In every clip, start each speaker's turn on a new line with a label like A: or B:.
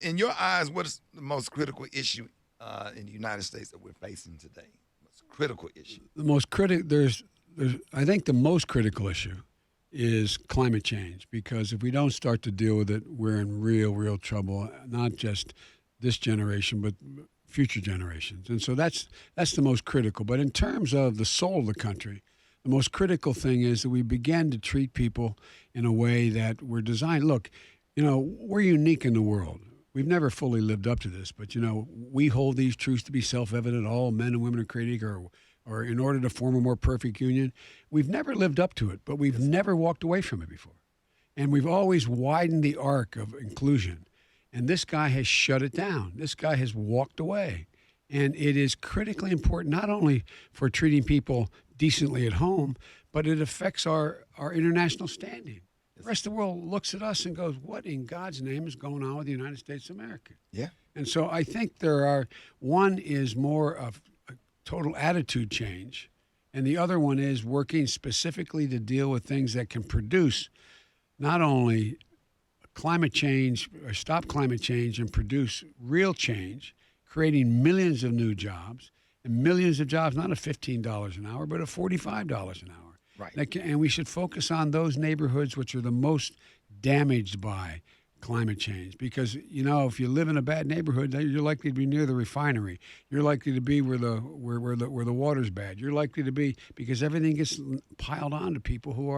A: In your eyes, what is the most critical issue in the United States that we're facing today? Most critical issue.
B: The most there's I think the most critical issue is climate change, because if we don't start to deal with it, we're in real trouble. Not just this generation, but future generations. And so that's the most critical. But in terms of the soul of the country, the most critical thing is that we begin to treat people in a way that we're designed. Look, we're unique in the world. We've never fully lived up to this, but we hold these truths to be self-evident. All men and women are created equal, or in order to form a more perfect union. We've never lived up to it, but we've never walked away from it before. And we've always widened the arc of inclusion. And this guy has shut it down. This guy has walked away. And it is critically important, not only for treating people decently at home, but it affects our international standing. The rest of the world looks at us and goes, what in God's name is going on with the United States of America?
A: Yeah.
B: And so I think one is more of a total attitude change, and the other one is working specifically to deal with things that can produce not only climate change or stop climate change and produce real change, creating millions of new jobs, and millions of jobs, not at $15 an hour, but at $45 an hour.
A: Right.
B: And we should focus on those neighborhoods which are the most damaged by climate change. Because, if you live in a bad neighborhood, you're likely to be near the refinery. You're likely to be where the water's bad. You're likely to be, because everything gets piled on to people who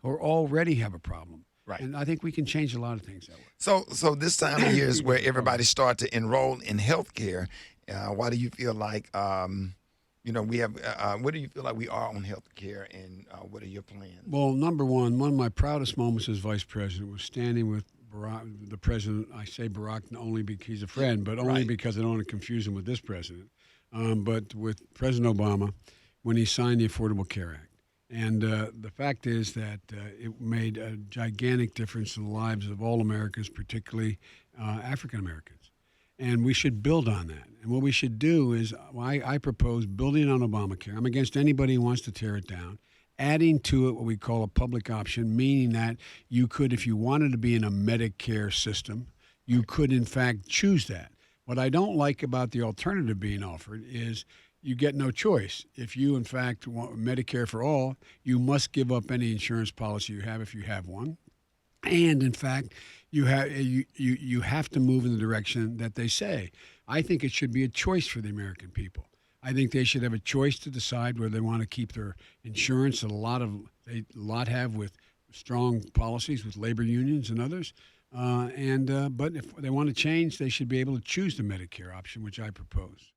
B: already have a problem.
A: Right.
B: And I think we can change a lot of things that way.
A: So this time of year is where everybody start to enroll in healthcare. Why do you feel like we have? What do you feel like we are on healthcare, and what are your plans?
B: Well, number one of my proudest moments as vice president was standing with Barack, the president. I say Barack only because he's a friend, but only
A: Right.
B: because I don't want to confuse him with this president. But with President Obama, when he signed the Affordable Care Act. And the fact is that it made a gigantic difference in the lives of all Americans, particularly African Americans. And we should build on that. And what we should do is, I propose building on Obamacare. I'm against anybody who wants to tear it down. Adding to it what we call a public option, meaning that you could, if you wanted to be in a Medicare system, you could in fact choose that. What I don't like about the alternative being offered is you get no choice. If you, in fact, want Medicare for all, you must give up any insurance policy you have if you have one. And in fact, you have to move in the direction that they say. I think it should be a choice for the American people. I think they should have a choice to decide whether they want to keep their insurance that a lot have with strong policies with labor unions and others. But if they want to change, they should be able to choose the Medicare option, which I propose.